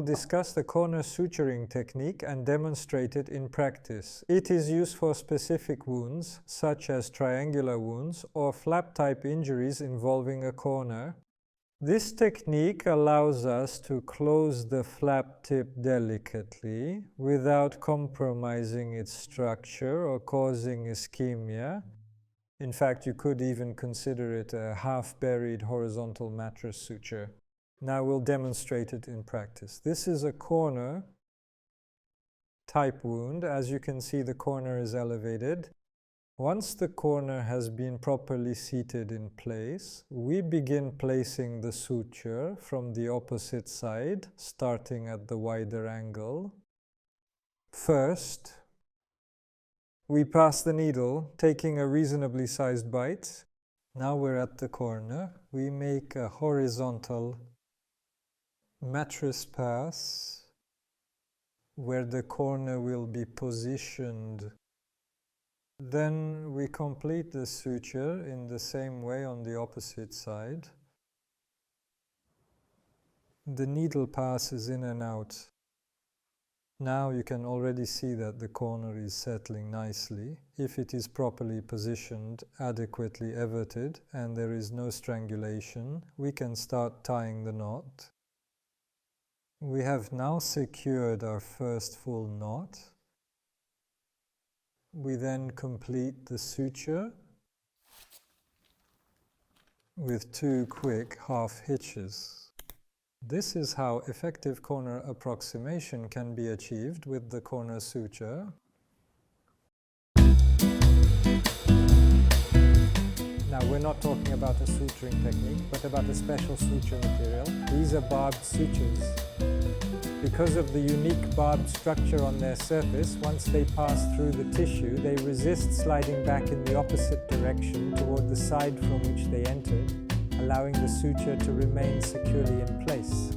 discuss the corner suturing technique and demonstrate it in practice. It is used for specific wounds, such as triangular wounds or flap-type injuries involving a corner. This technique allows us to close the flap tip delicately without compromising its structure or causing ischemia. In fact, you could even consider it a half-buried horizontal mattress suture. Now we'll demonstrate it in practice. This is a corner type wound. As you can see, the corner is elevated. Once the corner has been properly seated in place, we begin placing the suture from the opposite side, starting at the wider angle. First, we pass the needle, taking a reasonably sized bite. Now we're at the corner. We make a horizontal mattress pass where the corner will be positioned. Then we complete the suture in the same way on the opposite side. The needle passes in and out. Now you can already see that the corner is settling nicely. If it is properly positioned, adequately everted, and there is no strangulation, we can start tying the knot. We have now secured our first full knot. We then complete the suture with 2 quick half hitches. This is how effective corner approximation can be achieved with the corner suture. Now, we're not talking about a suturing technique, but about a special suture material. These are barbed sutures. Because of the unique barbed structure on their surface, once they pass through the tissue, they resist sliding back in the opposite direction toward the side from which they entered, allowing the suture to remain securely in place.